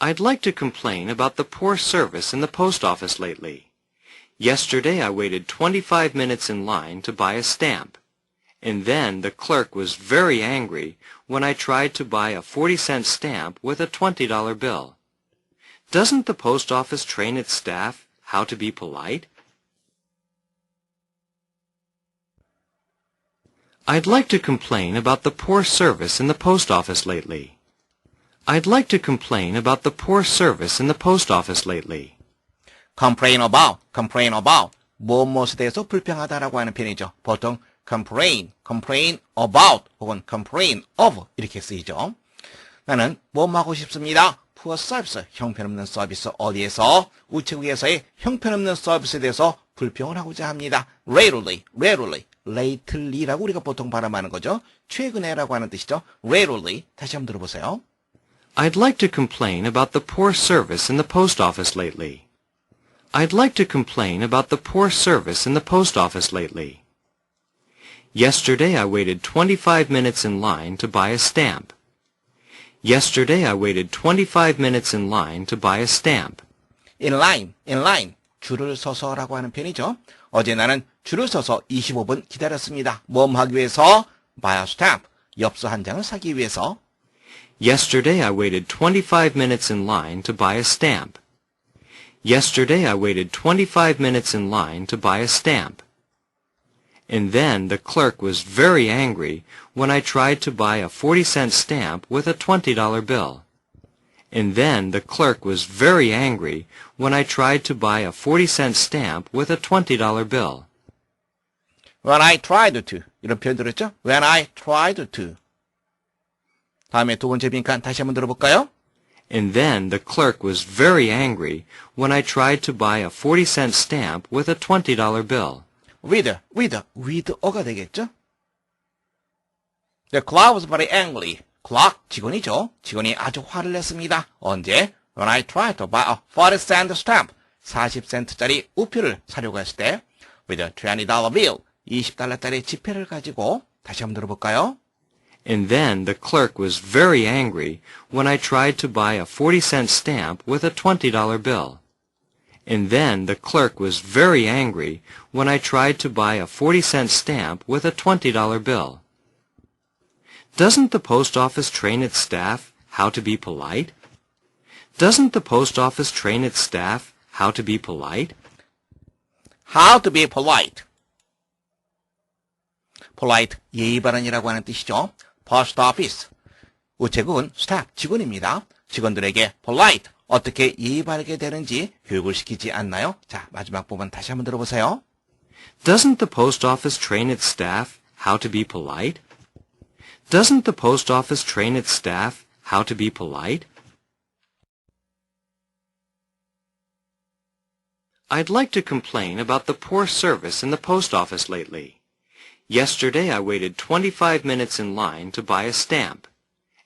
I'd like to complain about the poor service in the post office lately. Yesterday I waited 25 minutes in line to buy a stamp, and then the clerk was very angry when I tried to buy a 40-cent stamp with a $20 bill. Doesn't the post office train its staff how to be polite? I'd like to complain about the poor service in the post office lately. I'd like to complain about the poor service in the post office lately. complain about, 무엇에 대해서 불평하다라고 하는 표현이죠. 보통 complain about 혹은 complain of 이렇게 쓰이죠. 나는 뭐하고 싶습니다. poor service, 형편없는 서비스 어디에서? 우체국에서의 형편없는 서비스에 대해서 불평을 하고자 합니다. lately라고 우리가 보통 발음하는 거죠. 최근에라고 하는 뜻이죠. lately, 다시 한번 들어보세요. I'd like to complain about the poor service in the post office lately. I'd like to complain about the poor service in the post office lately. Yesterday I waited 25 minutes in line to buy a stamp. Yesterday I waited 25 minutes in line to buy a stamp. in line, 줄을 서서라고 하는 표현이죠. 어제 나는 줄을 서서 25분 기다렸습니다. 뭐 하기 위해서? buy a stamp, 엽서 한 장을 사기 위해서. Yesterday I waited 25 minutes in line to buy a stamp. Yesterday I waited 25 minutes in line to buy a stamp. And then the clerk was very angry when I tried to buy a 40-cent stamp with a $20 bill. And then the clerk was very angry when I tried to buy a 40-cent stamp with a $20 bill. When I tried to, 이런 표현 들었죠? When I tried to. 다음에 두 번째 빈칸 다시 한번 들어볼까요? And then the clerk was very angry when I tried to buy a 40-cent stamp with a $20 bill. with어가 되겠죠? The clerk was very angry. clerk, 직원이죠. 직원이 아주 화를 냈습니다. 언제? When I tried to buy a 40-cent stamp. 40센트짜리 우표를 사려고 했을 때 with a $20 bill. 20달러짜리 지폐를 가지고 다시 한번 들어볼까요? And then the clerk was very angry when I tried to buy a 40-cent stamp with a $20 bill. And then the clerk was very angry when I tried to buy a 40-cent stamp with a $20 bill. Doesn't the post office train its staff how to be polite? Doesn't the post office train its staff how to be polite? How to be polite. polite, 예의 바른이라고 하는 뜻이죠. post office, 우체국은 staff, 직원입니다. 직원들에게 polite, 어떻게 예의 바르게 되는지 교육을 시키지 않나요? 자, 마지막 부분 다시 한번 들어보세요. Doesn't the post office train its staff how to be polite? Doesn't the post office train its staff how to be polite? I'd like to complain about the poor service in the post office lately. Yesterday I waited 25 minutes in line to buy a stamp,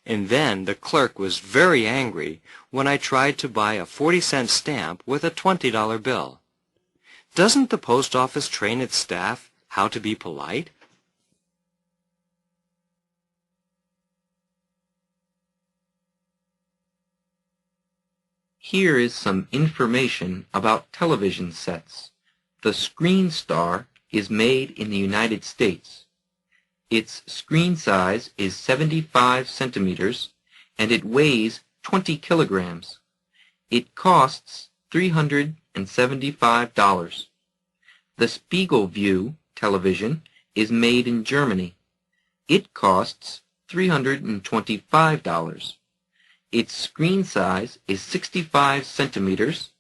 and then the clerk was very angry when I tried to buy a 40-cent stamp with a $20 bill. Doesn't the post office train its staff how to be polite? Here is some information about television sets. The Screen Star is made in the United States. Its screen size is 75 centimeters and it weighs 20 kilograms. It costs $375. The Spiegelview television is made in Germany. It costs $325. Its screen size is 65 centimeters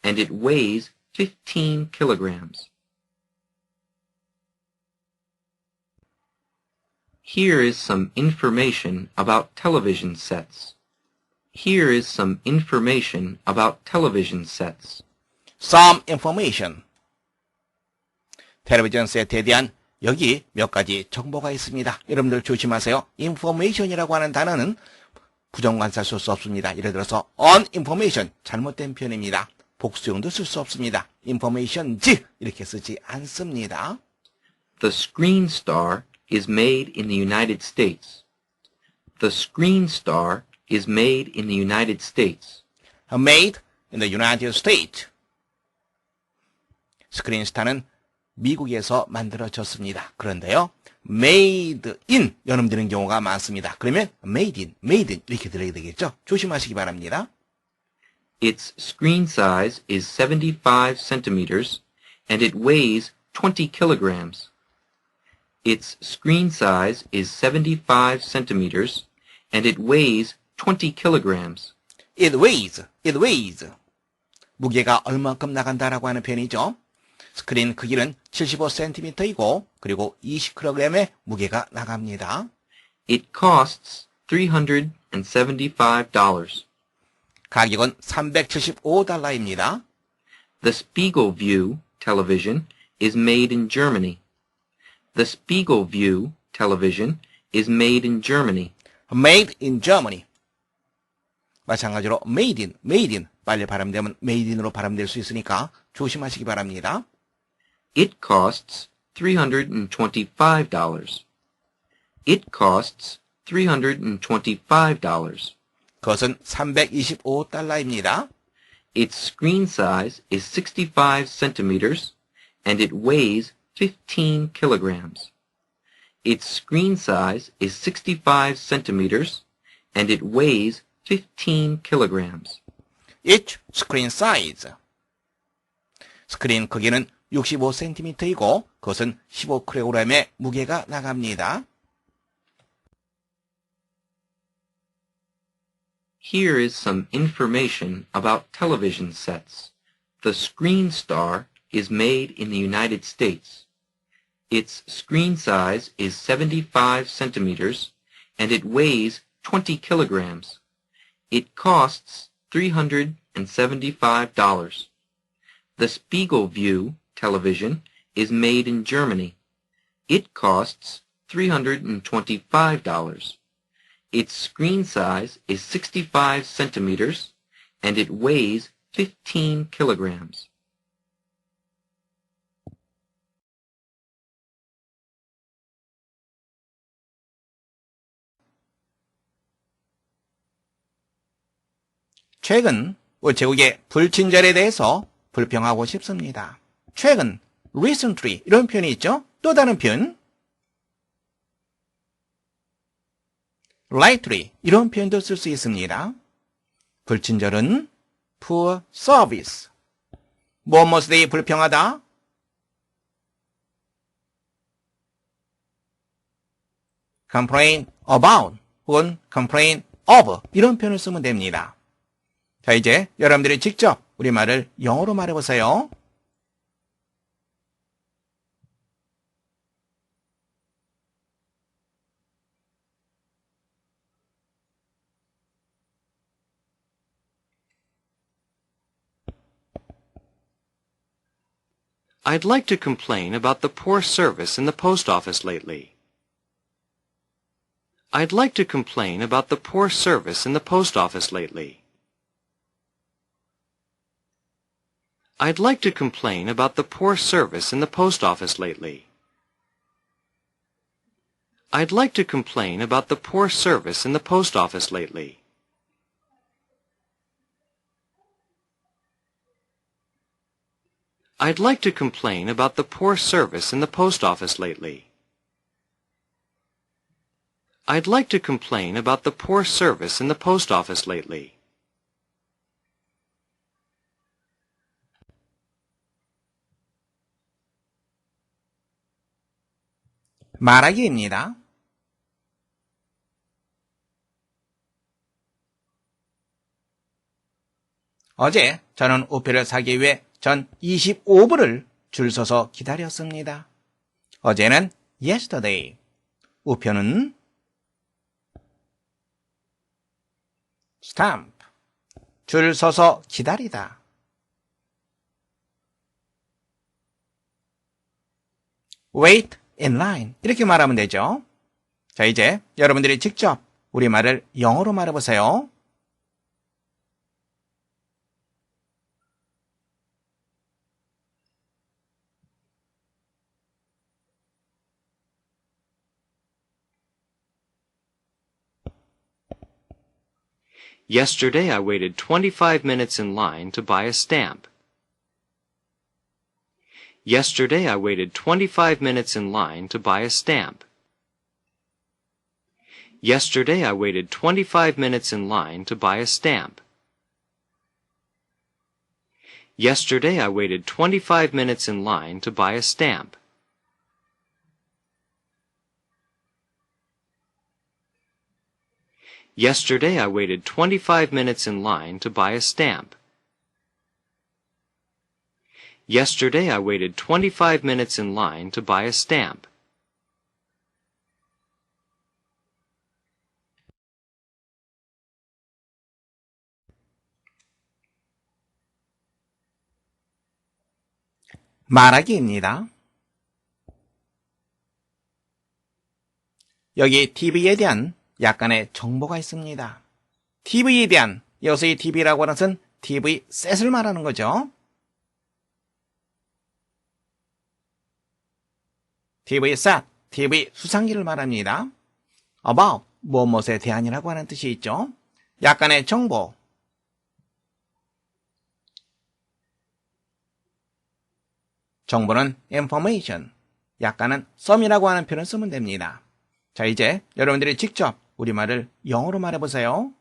and it weighs 15 kilograms. Here is some information about television sets. Here is some information about television sets. Some information. 텔레비전 세트에 대한 여기 몇 가지 정보가 있습니다. 여러분들 조심하세요. information이라고 하는 단어는 부정관사 쓸 수 없습니다. 예를 들어서 uninformation, 잘못된 표현입니다. 복수용도 쓸 수 없습니다. informations 이렇게 쓰지 않습니다. The Screen Star is made in the United States. The Screen Star is made in the United States. made in the United States. 스크린스타는 미국에서 만들어졌습니다. 그런데요, made in 여러분 드는 경우가 많습니다. 그러면 made in 이렇게 들어야 되겠죠? 조심하시기 바랍니다. Its screen size is 75 centimeters and it weighs 20 kilograms. Its screen size is 75 centimeters and it weighs 20 kilograms. It weighs. 무게가 얼마큼 나간다라고 하는 표현이죠. 스크린 크기는 75cm이고 그리고 20kg의 무게가 나갑니다. It costs $375. 가격은 $375입니다. The Spiegelview television is made in Germany. The Spiegelview television is made in Germany. Made in Germany. 마찬가지로 made in 빨리 발음되면 made in으로 발음될 수 있으니까 조심하시기 바랍니다. It costs $325. It costs $325. 그것은 $325입니다. Its screen size is 65 centimeters and it weighs 15 kilograms. Its screen size is 65 centimeters and it weighs 15 kilograms. Its screen size. 스크린 크기는 65cm이고 그것은 15kg의 무게가 나갑니다. Here is some information about television sets. The Screen Star is made in the United States. Its screen size is 75 centimeters and it weighs 20 kilograms. It costs $375. The Spiegelview television is made in Germany. It costs $325. Its screen size is 65 centimeters and it weighs 15 kilograms. 최근 우체국의 불친절에 대해서 불평하고 싶습니다. 최근, recently 이런 표현이 있죠? 또 다른 표현, lately 이런 표현도 쓸 수 있습니다. 불친절은 poor service. 무엇이 불평하다? complain about 혹은 complain of 이런 표현을 쓰면 됩니다. 자, 이제 여러분들이 직접 우리말을 영어로 말해보세요. I'd like to complain about the poor service in the post office lately. I'd like to complain about the poor service in the post office lately. I'd like to complain about the poor service in the post office lately. I'd like to complain about the poor service in the post office lately. I'd like to complain about the poor service in the post office lately. I'd like to complain about the poor service in the post office lately. 말하기입니다. 어제 저는 우표를 사기 위해 전 25분을 줄 서서 기다렸습니다. 어제는 yesterday. 우표는 stamp. 줄 서서 기다리다. wait in line. 이렇게 말하면 되죠. 자, 이제 여러분들이 직접 우리말을 영어로 말해보세요. Yesterday I waited 25 minutes in line to buy a stamp. Yesterday I waited 25 minutes in line to buy a stamp. Yesterday I waited 25 minutes in line to buy a stamp. Yesterday I waited 25 minutes in line to buy a stamp. Yesterday I waited 25 minutes in line to buy a stamp. Yesterday I waited 25 minutes in line to buy a stamp. 말하기입니다. 여기 TV에 대한 약간의 정보가 있습니다. TV에 대한, 여기서 이 TV라고 하는 것은 TV 셋을 말하는 거죠. TV 셋, TV 수상기를 말합니다. About, 무엇에 대한이라고 하는 뜻이 있죠. 약간의 정보. 정보는 information, 약간은 some이라고 하는 표현을 쓰면 됩니다. 자, 이제 여러분들이 직접 우리말을 영어로 말해보세요.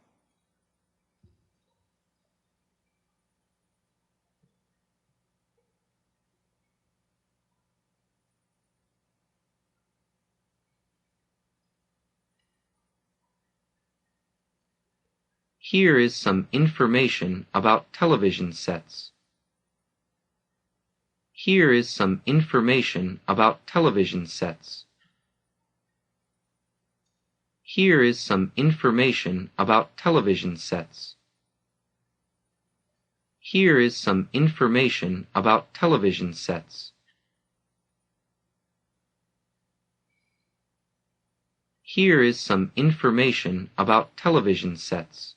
Here is some information about television sets. Here is some information about television sets. Here is some information about television sets. Here is some information about television sets. Here is some information about television sets.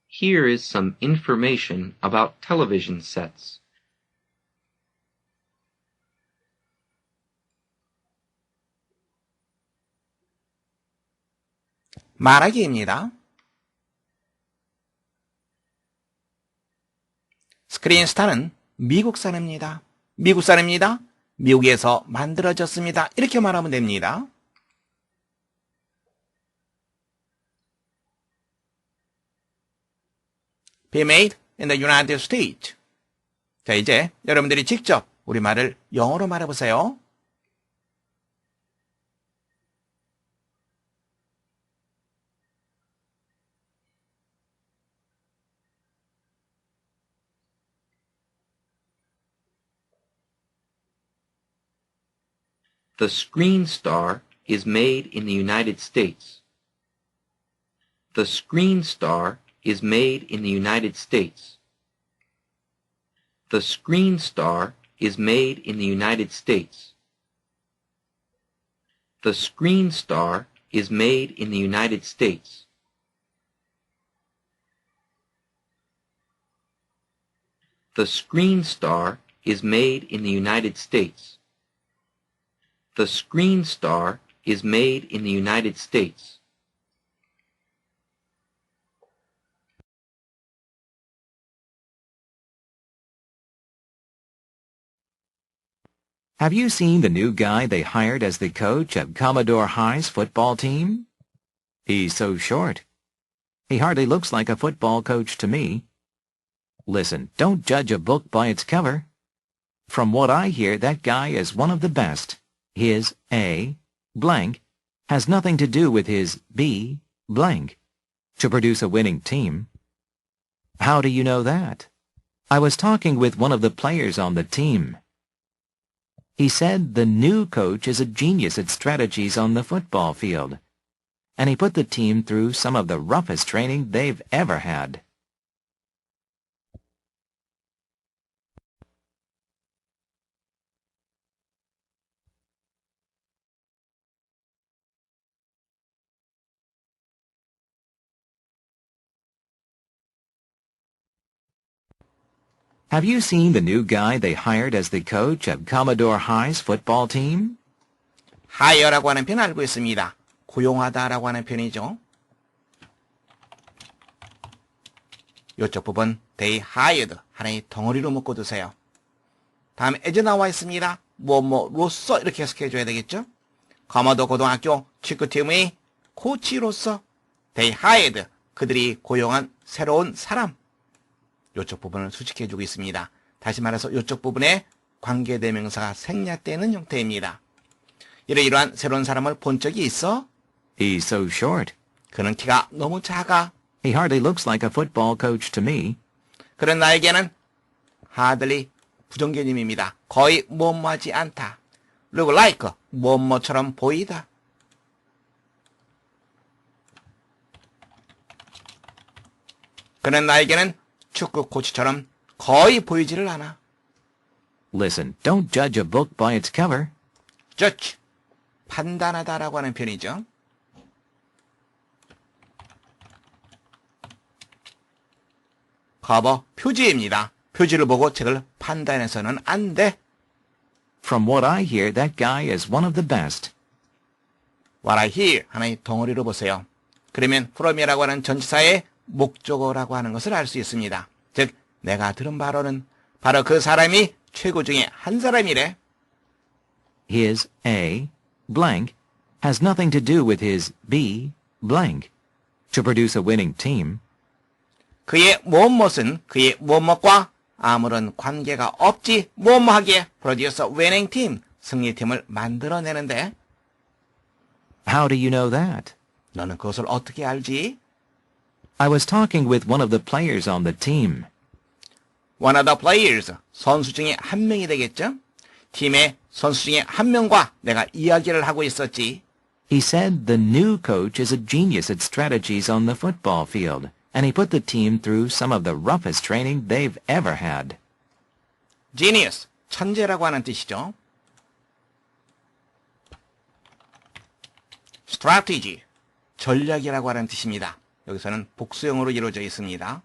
Here is some information about television sets. 말하기입니다. 스크린스타는 미국 사람입니다. 미국 사람입니다. 미국에서 만들어졌습니다. 이렇게 말하면 됩니다. Be made in the United States. 자, 이제 여러분들이 직접 우리말을 영어로 말해보세요. The Screen Star is made in the United States. The Screen Star is made in the United States. The Screen Star is made in the United States. The Screen Star is made in the United States. The Screen Star is made in the United States. The Screen Star is made in the United States. Have you seen the new guy they hired as the coach of Commodore High's football team? He's so short. He hardly looks like a football coach to me. Listen, don't judge a book by its cover. From what I hear, that guy is one of the best. His A blank has nothing to do with his B blank to produce a winning team. How do you know that? I was talking with one of the players on the team. He said the new coach is a genius at strategies on the football field, and he put the team through some of the roughest training they've ever had. Have you seen the new guy they hired as the coach of Commodore High's football team? hire라고 하는 표현 알고 있습니다. 고용하다라고 하는 표현이죠. 이쪽 부분 they hired 하나의 덩어리로 묶어두세요. 다음 as 나와 있습니다. 뭐뭐로서 이렇게 해석해줘야 되겠죠? 가마도 고등학교 축구팀의 코치로서 they hired 그들이 고용한 새로운 사람. 이쪽 부분을 수식해주고 있습니다. 다시 말해서 이쪽 부분에 관계대명사가 생략되는 형태입니다. 이러이러한 새로운 사람을 본 적이 있어? He's so short. 그는 키가 너무 작아. He hardly looks like a football coach to me. 그런 나에게는 hardly 부정개념입니다. 거의 뭐뭐하지 않다. look like 뭐뭐처럼 보이다. 그는 나에게는 축구 코치처럼 거의 보이지를 않아. Listen, don't judge a book by its cover. judge 판단하다라고 하는 표현이죠. 커버 표지입니다. 표지를 보고 책을 판단해서는 안 돼. From what I hear, that guy is one of the best. What I hear 하나의 덩어리로 보세요. 그러면 from이라고 하는 전치사의 목적어라고 하는 것을 알 수 있습니다. 즉 내가 들은 바로는 바로 그 사람이 최고 중에 한 사람이래. His A blank has nothing to do with his B blank. To produce a winning team, 그의 무엇은 그의 무엇과 아무런 관계가 없지. 무엇하기에 produce a winning team 승리팀을 만들어내는데 how do you know that? 너는 그것을 어떻게 알지? I was talking with one of the players on the team. One of the players 선수 중에 한 명이 되겠죠? 팀의 선수 중에 한 명과 내가 이야기를 하고 있었지. He said the new coach is a genius at strategies on the football field, and he put the team through some of the roughest training they've ever had. Genius, 천재라고 하는 뜻이죠. Strategy, 전략이라고 하는 뜻입니다. 여기서는 복수형으로 이루어져 있습니다.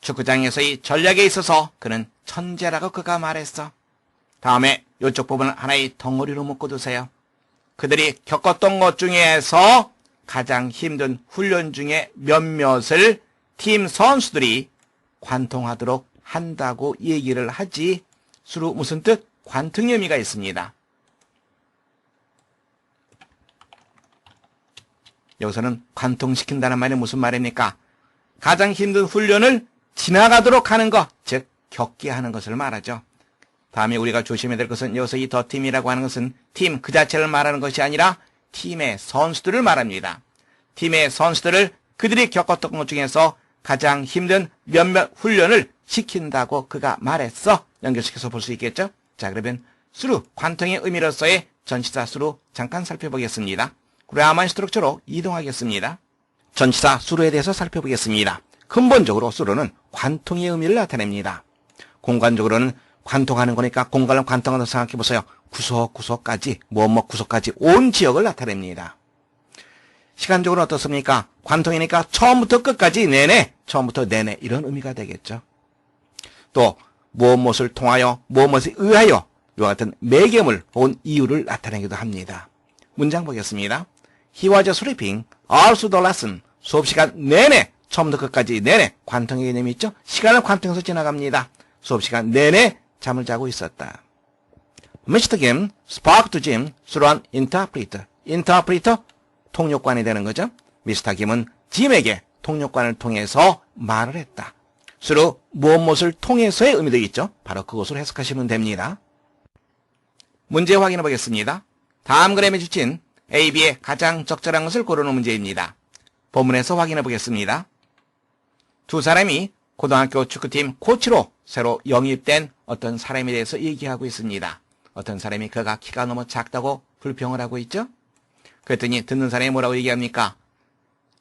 축구장에서의 전략에 있어서 그는 천재라고 그가 말했어. 다음에 이쪽 부분을 하나의 덩어리로 묶어두세요. 그들이 겪었던 것 중에서 가장 힘든 훈련 중에 몇몇을 팀 선수들이 관통하도록 한다고 얘기를 하지. 수로 무슨 뜻? 관통 의미가 있습니다. 여기서는 관통시킨다는 말이 무슨 말입니까? 가장 힘든 훈련을 지나가도록 하는 것, 즉 겪게 하는 것을 말하죠. 다음에 우리가 조심해야 될 것은 여기서 이 더 팀이라고 하는 것은 팀 그 자체를 말하는 것이 아니라 팀의 선수들을 말합니다. 팀의 선수들을 그들이 겪었던 것 중에서 가장 힘든 몇몇 훈련을 시킨다고 그가 말했어. 연결시켜서 볼 수 있겠죠? 자, 그러면 수루, 관통의 의미로서의 전치사 수루 잠깐 살펴보겠습니다. 그래야만 스트럭처로 이동하겠습니다. 전치사 수루에 대해서 살펴보겠습니다. 근본적으로 수루는 관통의 의미를 나타냅니다. 공간적으로는 관통하는 거니까 공간을 관통한다고 생각해보세요. 구석구석까지, 구석까지 온 지역을 나타냅니다. 시간적으로 어떻습니까? 관통이니까 처음부터 끝까지 내내, 처음부터 내내 이런 의미가 되겠죠. 또 무엇을 통하여, 무엇에 의하여 이와 같은 매개물 혹은 이유를 나타내기도 합니다. 문장 보겠습니다. He was sleeping all through the lesson. 수업시간 내내, 처음부터 끝까지 내내 관통의 개념이 있죠? 시간을 관통해서 지나갑니다. 수업시간 내내 잠을 자고 있었다. Mr. Kim spoke to Jim through an interpreter. interpreter, 통역관이 되는 거죠. 미스터 김은 짐에게 통역관을 통해서 말을 했다. through 무엇을 통해서의 의미도 있죠. 바로 그것으로 해석하시면 됩니다. 문제 확인해 보겠습니다. 다음 그램에 주친 A, B의 가장 적절한 것을 고르는 문제입니다. 본문에서 확인해 보겠습니다. 두 사람이 고등학교 축구팀 코치로 새로 영입된 어떤 사람에 대해서 얘기하고 있습니다. 어떤 사람이 그가 키가 너무 작다고 불평을 하고 있죠? 그랬더니 듣는 사람이 뭐라고 얘기합니까?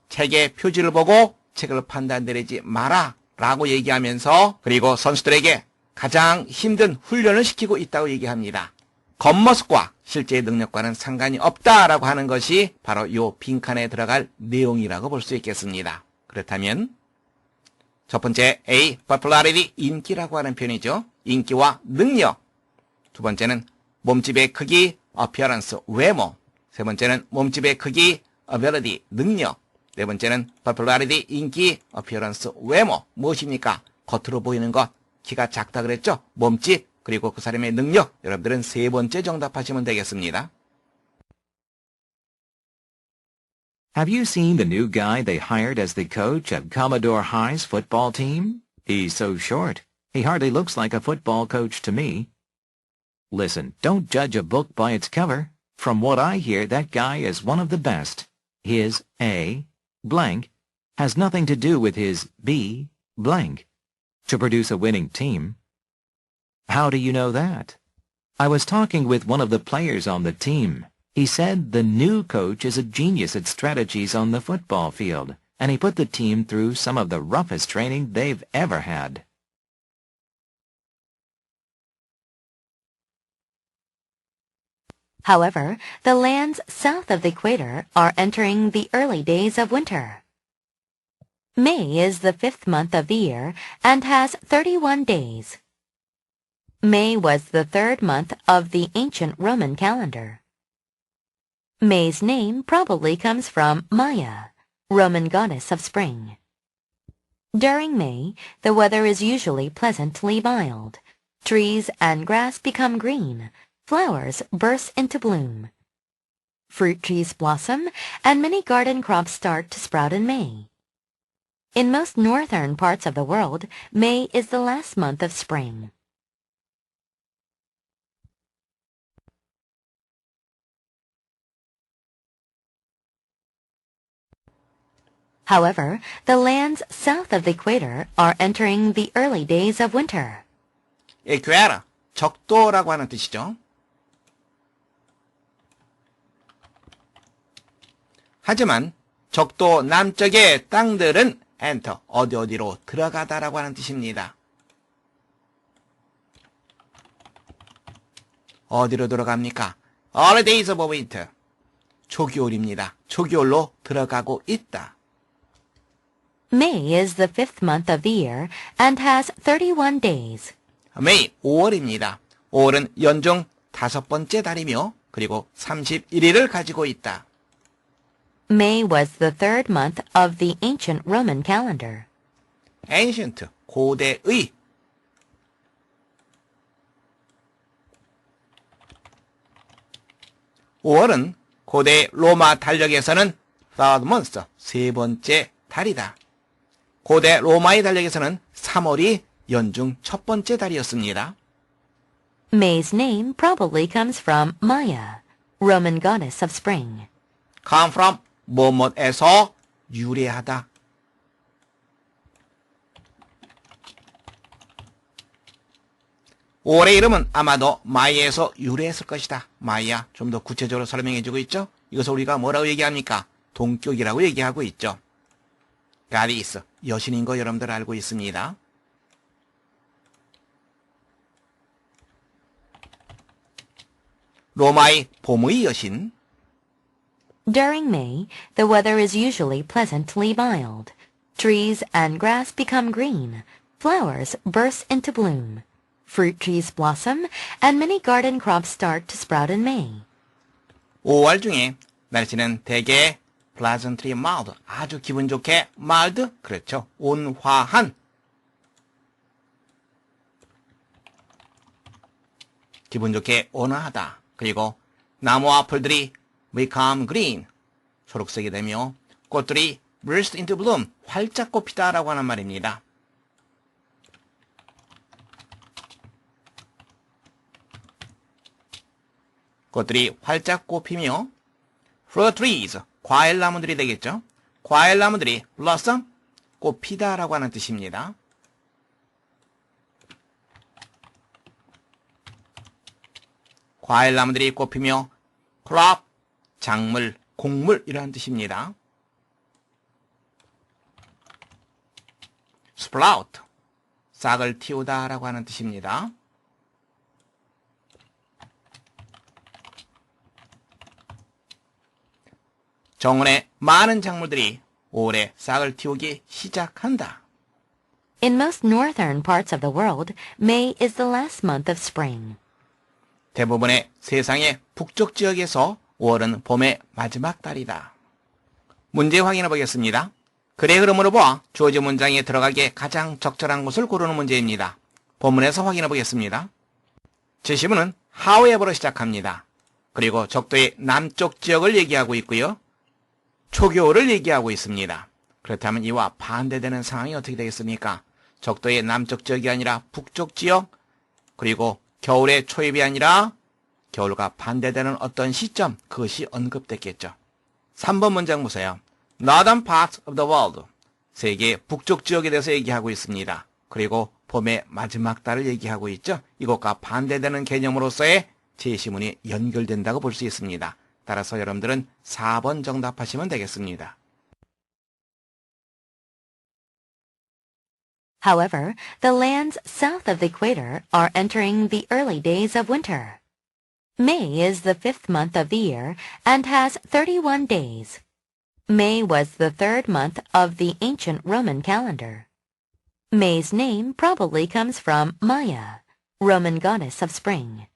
책의 표지를 보고 책을 판단 내리지 마라 라고 얘기하면서 그리고 선수들에게 가장 힘든 훈련을 시키고 있다고 얘기합니다. 겉모습과 실제의 능력과는 상관이 없다라고 하는 것이 바로 이 빈칸에 들어갈 내용이라고 볼 수 있겠습니다. 그렇다면 첫 번째 A, popularity, 인기라고 하는 표현이죠. 인기와 능력. 두 번째는 몸집의 크기, appearance, 외모. 세 번째는 몸집의 크기, ability, 능력. 네 번째는 popularity, 인기, appearance, 외모. 무엇입니까? 겉으로 보이는 것. 키가 작다 그랬죠? 몸집, 그리고 그 사람의 능력. 여러분들은 세 번째 정답하시면 되겠습니다. Have you seen the new guy they hired as the coach of Commodore High's football team? He's so short. He hardly looks like a football coach to me. Listen, don't judge a book by its cover. From what I hear, that guy is one of the best. His A blank has nothing to do with his B blank to produce a winning team. How do you know that? I was talking with one of the players on the team. He said the new coach is a genius at strategies on the football field, and he put the team through some of the roughest training they've ever had. However, the lands south of the equator are entering the early days of winter. May is the 5th month of the year and has 31 days. May was the 3rd month of the ancient Roman calendar. May's name probably comes from Maya, Roman goddess of spring. During May, the weather is usually pleasantly mild. Trees and grass become green. Flowers burst into bloom. Fruit trees blossom, and many garden crops start to sprout in May. In most northern parts of the world, May is the last month of spring. However, the lands south of the equator are entering the early days of winter. equator, 적도라고 하는 뜻이죠. 하지만 적도 남쪽의 땅들은 enter, 어디로 들어가다라고 하는 뜻입니다. 어디로 들어갑니까? Early days of winter. 초겨울입니다. 초겨울로 들어가고 있다. May is the 5th month of the year and has 31 days. May, 5월입니다. 5월은 연중 5번째 달이며 그리고 31일을 가지고 있다. May was the 3rd month of the ancient Roman calendar. ancient, 고대의. (5월은) 고대 로마 달력에서는 third month, 세 번째 달이다. 고대 로마의 달력에서는 3월이 연중 첫 번째 달이었습니다. May's name probably comes from Maya, Roman goddess of spring. come from, 뭐뭐에서 유래하다. 올해 이름은 아마도 마이에서 유래했을 것이다. 마이야, 좀 더 구체적으로 설명해주고 있죠? 이것을 우리가 뭐라고 얘기합니까? 동격이라고 얘기하고 있죠. 가디스, 여신인 거 여러분들 알고 있습니다. 로마의 봄의 여신. During May, the weather is usually pleasantly mild. Trees and grass become green. Flowers burst into bloom. Fruit trees blossom, and many garden crops start to sprout in May. 5월 중에 날씨는 대개 pleasantly mild, 아주 기분 좋게 mild, 그렇죠. 온화한. 기분 좋게 온화하다. 그리고 나무와 풀들이 become green, 초록색이 되며 꽃들이 burst into bloom, 활짝 꽃피다라고 하는 말입니다. 꽃들이 활짝 꽃피며 fruit trees, 과일나무들이 되겠죠. 과일나무들이 blossom, 꽃피다라고 하는 뜻입니다. 과일나무들이 꽃피며 crop, 작물, 곡물 이라는 뜻입니다. sprout, 싹을 틔우다라고 하는 뜻입니다. 정원의 많은 작물들이 올해 싹을 틔우기 시작한다. In most northern parts of the world, May is the last month of spring. 대부분의 세상의 북쪽 지역에서 5월은 봄의 마지막 달이다. 문제 확인해 보겠습니다. 글의 흐름으로 보아 주어진 문장에 들어가기에 가장 적절한 것을 고르는 문제입니다. 본문에서 확인해 보겠습니다. 제시문은 however로 시작합니다. 그리고 적도의 남쪽 지역을 얘기하고 있고요. 초겨울을 얘기하고 있습니다. 그렇다면 이와 반대되는 상황이 어떻게 되겠습니까? 적도의 남쪽 지역이 아니라 북쪽 지역, 그리고 겨울의 초입이 아니라 겨울과 반대되는 어떤 시점, 그것이 언급됐겠죠. 3번 문장 보세요. Northern parts of the world. 세계의 북쪽 지역에 대해서 얘기하고 있습니다. 그리고 봄의 마지막 달을 얘기하고 있죠. 이것과 반대되는 개념으로서의 제시문이 연결된다고 볼 수 있습니다. 따라서 여러분들은 4번 정답하시면 되겠습니다. However, the lands south of the equator are entering the early days of winter. May is the 5th month of the year and has 31 days. May was the 3rd month of the ancient Roman calendar. May's name probably comes from Maya, Roman goddess of spring.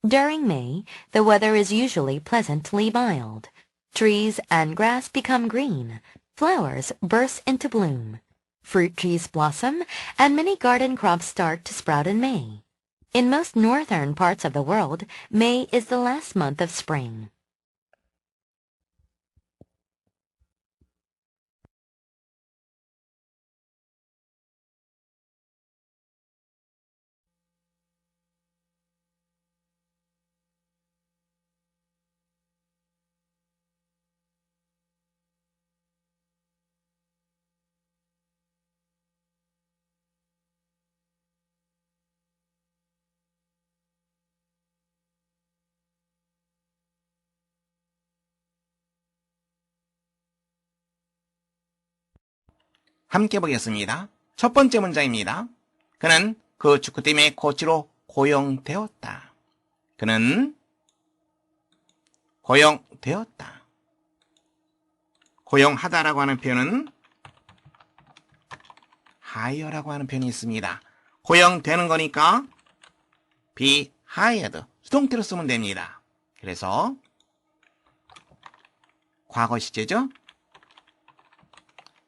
During May, the weather is usually pleasantly mild. Trees and grass become green. Flowers burst into bloom. Fruit trees blossom, and many garden crops start to sprout in May. In most northern parts of the world, May is the last month of spring. 함께 보겠습니다. 첫 번째 문장입니다. 그는 그 축구팀의 코치로 고용되었다. 그는 고용되었다. 고용하다라고 하는 표현은 hire라고 하는 표현이 있습니다. 고용되는 거니까 be hired, 수동태로 쓰면 됩니다. 그래서 과거 시제죠.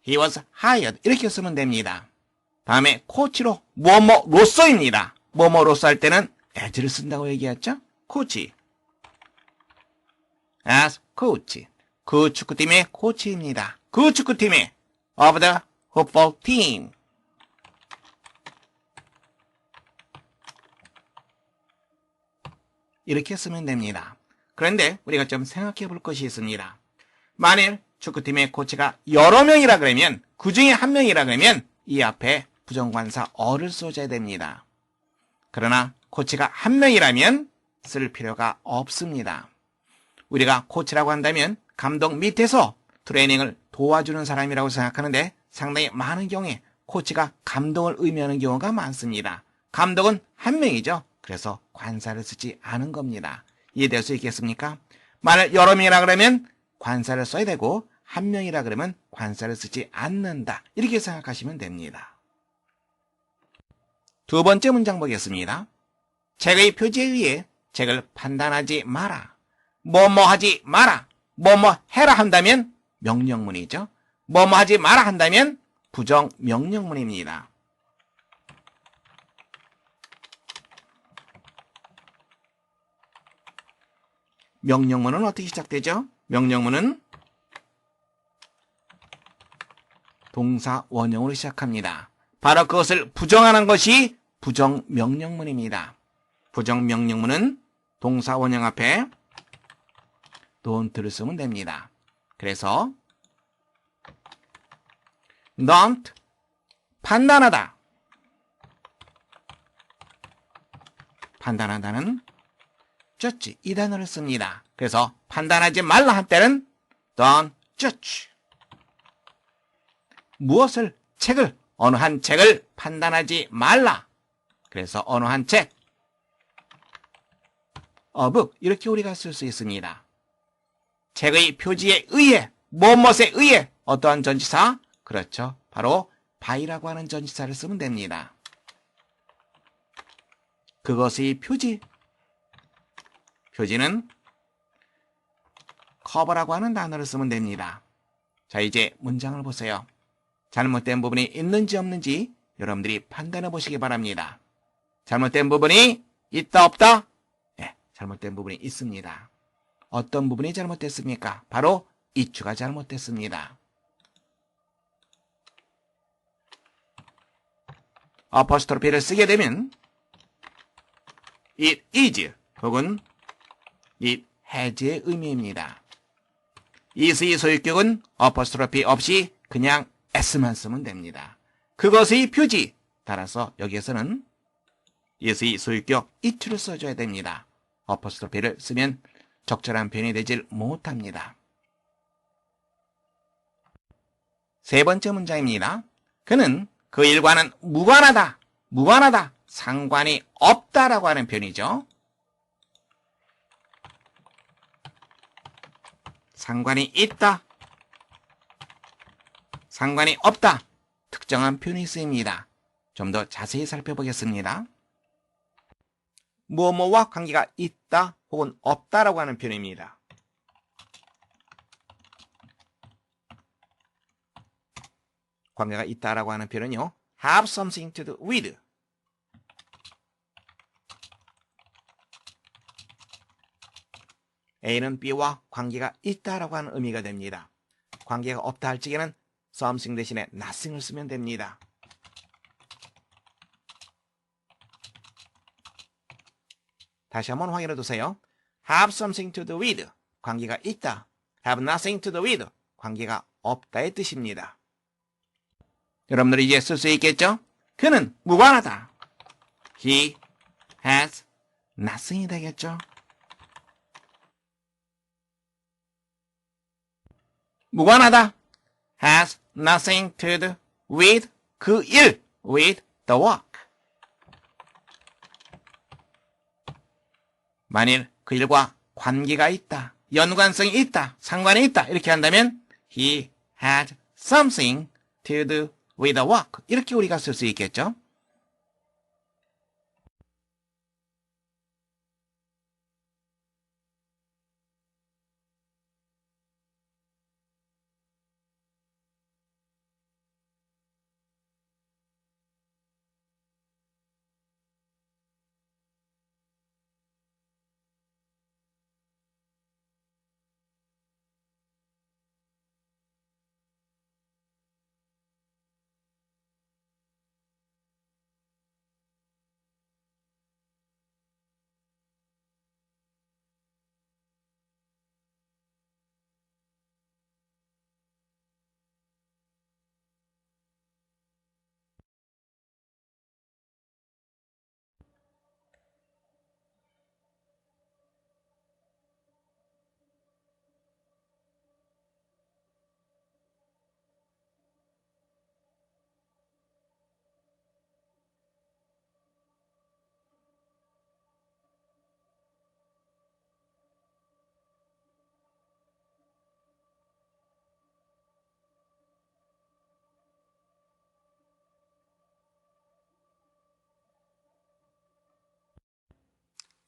He was hired 이렇게 쓰면 됩니다. 다음에 코치로 뭐뭐로서입니다. 뭐뭐로서 할 때는 as를 쓴다고 얘기했죠. 코치 as coach, 그 축구팀의 코치입니다. 그 축구팀의 of the football team. 이렇게 쓰면 됩니다. 그런데 우리가 좀 생각해 볼 것이 있습니다. 만일 축구팀의 코치가 여러 명이라 그러면, 그 중에 한 명이라 그러면 이 앞에 부정관사 어를 써줘야 됩니다. 그러나 코치가 한 명이라면 쓸 필요가 없습니다. 우리가 코치라고 한다면 감독 밑에서 트레이닝을 도와주는 사람이라고 생각하는데 상당히 많은 경우에 코치가 감독을 의미하는 경우가 많습니다. 감독은 한 명이죠. 그래서 관사를 쓰지 않은 겁니다. 이해될 수 있겠습니까? 만약 여러 명이라 그러면 관사를 써야 되고 한 명이라 그러면 관사를 쓰지 않는다. 이렇게 생각하시면 됩니다. 두 번째 문장 보겠습니다. 책의 표지에 의해 책을 판단하지 마라. 뭐뭐 하지 마라. 뭐뭐 해라 한다면 명령문이죠. 뭐뭐 하지 마라 한다면 부정 명령문입니다. 명령문은 어떻게 시작되죠? 명령문은 동사 원형으로 시작합니다. 바로 그것을 부정하는 것이 부정명령문입니다. 부정명령문은 동사 원형 앞에 don't를 쓰면 됩니다. 그래서 don't 판단하다. 판단하다는 judge 이 단어를 씁니다. 그래서 판단하지 말라 할 때는 don't judge. 무엇을, 책을, 어느 한 책을 판단하지 말라. 그래서 어느 한 책, of 이렇게 우리가 쓸 수 있습니다. 책의 표지에 의해, 무엇에 의해 어떠한 전치사? 그렇죠. 바로 by라고 하는 전치사를 쓰면 됩니다. 그것의 표지, 표지는 cover라고 하는 단어를 쓰면 됩니다. 자, 이제 문장을 보세요. 잘못된 부분이 있는지 없는지 여러분들이 판단해 보시기 바랍니다. 잘못된 부분이 있다 없다? 네, 잘못된 부분이 있습니다. 어떤 부분이 잘못됐습니까? 바로 이추가 잘못됐습니다. 어퍼스트로피를 쓰게 되면 it is 혹은 it has의 의미입니다. is의 소유격은 어퍼스트로피 없이 그냥 s만 쓰면 됩니다. 그것의 표지, 따라서 여기에서는 is의 소유격 it를 써줘야 됩니다. 어퍼스트로피를 쓰면 적절한 표현이 되질 못합니다. 세 번째 문장입니다. 그는 그 일과는 무관하다, 무관하다, 상관이 없다라고 하는 표현이죠. 상관이 있다, 상관이 없다, 특정한 표현이 쓰입니다. 좀 더 자세히 살펴보겠습니다. 뭐뭐와 관계가 있다 혹은 없다라고 하는 표현입니다. 관계가 있다라고 하는 표현은요, have something to do with. A는 B와 관계가 있다라고 하는 의미가 됩니다. 관계가 없다 할 적에는 something 대신에 nothing을 쓰면 됩니다. 다시 한번 확인해 두세요. have something to do with, 관계가 있다. have nothing to do with, 관계가 없다의 뜻입니다. 여러분들이 이제 쓸 수 있겠죠? 그는 무관하다. He has nothing이 되겠죠? 무관하다. has nothing to do with 그 일, with the work. 만일 그 일과 관계가 있다, 연관성이 있다, 상관이 있다 이렇게 한다면 he had something to do with the work 이렇게 우리가 쓸 수 있겠죠.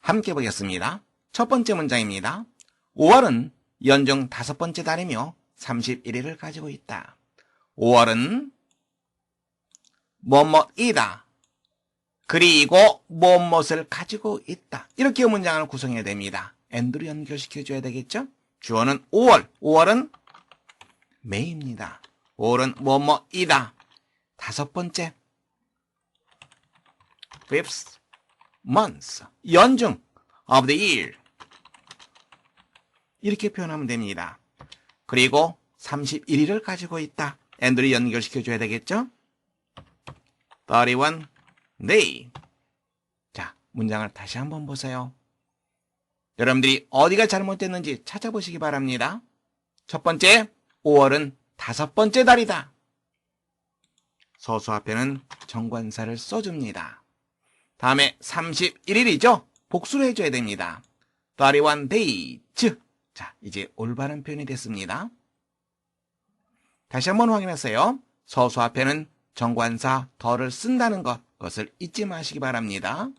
함께 보겠습니다. 첫 번째 문장입니다. 5월은 연중 5번째 달이며 31일을 가지고 있다. 5월은 뭐뭐이다. 그리고 뭐뭇을 가지고 있다. 이렇게 문장을 구성해야 됩니다. and로 연결시켜줘야 되겠죠? 주어는 5월. 5월은 매입니다. 5월은 뭐뭐이다. 5번째. fifth month. 연중 of the year. 이렇게 표현하면 됩니다. 그리고 31일을 가지고 있다. and를 연결시켜줘야 되겠죠? 31 day. 자, 문장을 다시 한번 보세요. 여러분들이 어디가 잘못됐는지 찾아보시기 바랍니다. 첫 번째, 5월은 5번째 달이다. 서수 앞에는 정관사를 써줍니다. 다음에 31일이죠? 복수를 해줘야 됩니다. 31 days. 자, 이제 올바른 표현이 됐습니다. 다시 한번 확인하세요. 서수 앞에는 정관사 더를 쓴다는 것, 그것을 잊지 마시기 바랍니다.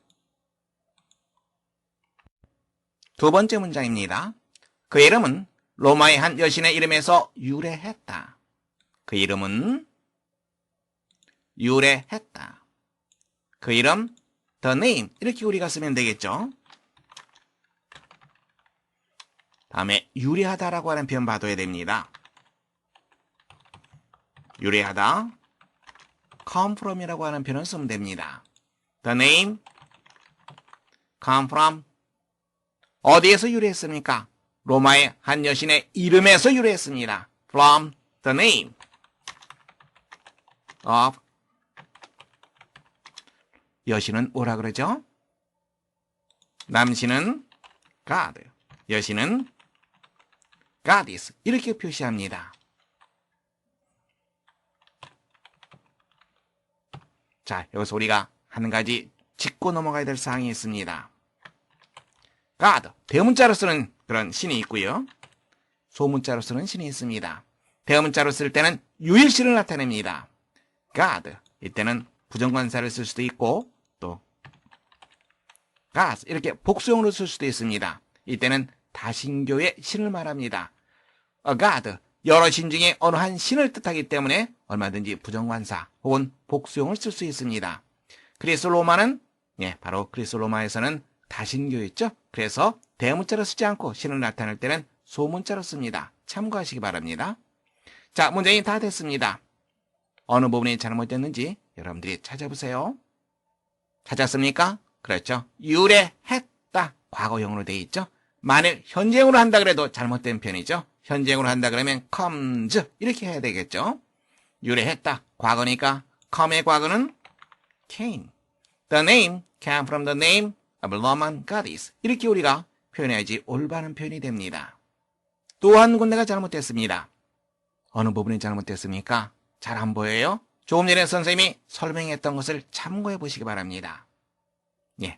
두 번째 문장입니다. 그 이름은 로마의 한 여신의 이름에서 유래했다. 그 이름은 유래했다. 그 이름 the name 이렇게 우리가 쓰면 되겠죠. 다음에 유래하다라고 하는 표현 봐둬야 됩니다. 유래하다 come from이라고 하는 표현을 쓰면 됩니다. The name come from 어디에서 유래했습니까? 로마의 한 여신의 이름에서 유래했습니다. From the name of 여신은 뭐라 그러죠? 남신은 God, 여신은 goddess 이렇게 표시합니다. 자, 여기서 우리가 한 가지 짚고 넘어가야 될 사항이 있습니다. God, 대문자로 쓰는 그런 신이 있고요. 소문자로 쓰는 신이 있습니다. 대문자로 쓸 때는 유일신을 나타냅니다. God, 이때는 부정관사를 쓸 수도 있고 또 God, 이렇게 복수형으로 쓸 수도 있습니다. 이때는 다신교의 신을 말합니다. God, 여러 신 중에 어느 한 신을 뜻하기 때문에 얼마든지 부정관사 혹은 복수형을 쓸 수 있습니다. 그리스 로마는 바로 그리스 로마에서는 다신교였죠. 그래서 대문자로 쓰지 않고 신을 나타낼 때는 소문자로 씁니다. 참고하시기 바랍니다. 자, 문장이 다 됐습니다. 어느 부분이 잘못됐는지 여러분들이 찾아보세요. 찾았습니까? 그렇죠. 유래했다. 과거형으로 되어 있죠. 만일 현재형으로 한다 그래도 잘못된 편이죠. 현재형으로 한다 그러면 comes 이렇게 해야 되겠죠. 유래했다. 과거니까 come의 과거는 came. The name came from the name of Roman goddess. 이렇게 우리가 표현해야지 올바른 표현이 됩니다. 또 한 군데가 잘못됐습니다. 어느 부분이 잘못됐습니까? 잘 안 보여요? 조금 전에 선생님이 설명했던 것을 참고해 보시기 바랍니다.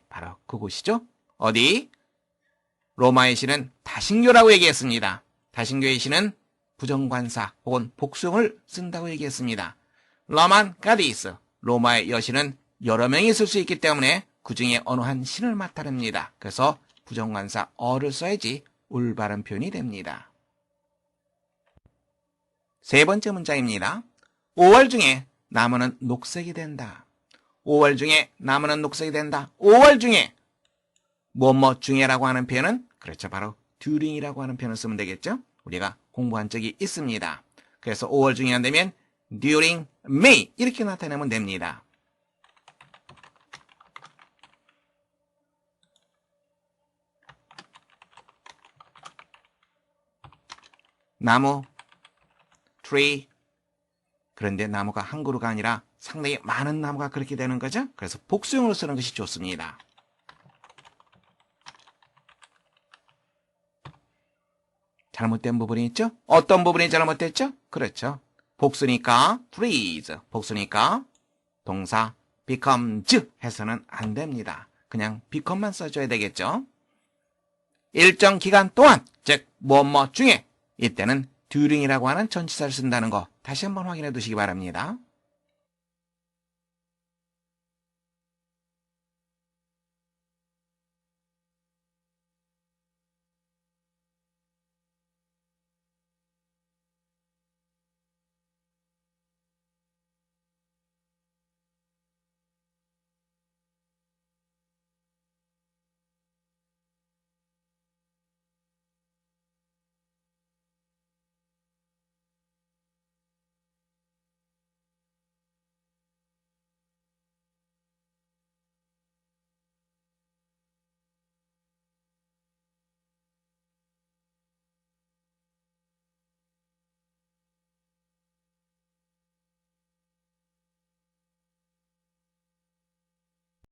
바로 그곳이죠. 어디? 로마의 신은 다신교라고 얘기했습니다. 다신교의 신은 부정관사 혹은 복수형을 쓴다고 얘기했습니다. 로만 가디스, 로마의 여신은 여러 명이 있을 수 있기 때문에 그 중에 어느 한 신을 나타냅니다. 그래서 부정관사 어를 써야지 올바른 표현이 됩니다. 세 번째 문장입니다. 5월 중에 나무는 녹색이 된다. 5월 중에 나무는 녹색이 된다. 5월 중에 뭐뭐 중에라고 하는 표현은 그렇죠. 바로 during이라고 하는 표현을 쓰면 되겠죠. 우리가 공부한 적이 있습니다. 그래서 5월 중에 안 되면 during May 이렇게 나타내면 됩니다. 나무, tree. 그런데 나무가 한 그루가 아니라 상당히 많은 나무가 그렇게 되는 거죠. 그래서 복수형으로 쓰는 것이 좋습니다. 잘못된 부분이 있죠? 어떤 부분이 잘못됐죠? 그렇죠. 복수니까 trees, 복수니까 동사 becomes 해서는 안 됩니다. 그냥 become만 써줘야 되겠죠. 일정 기간 동안, 즉 뭐뭐 중에 이때는 during이라고 하는 전치사를 쓴다는 거 다시 한번 확인해 두시기 바랍니다.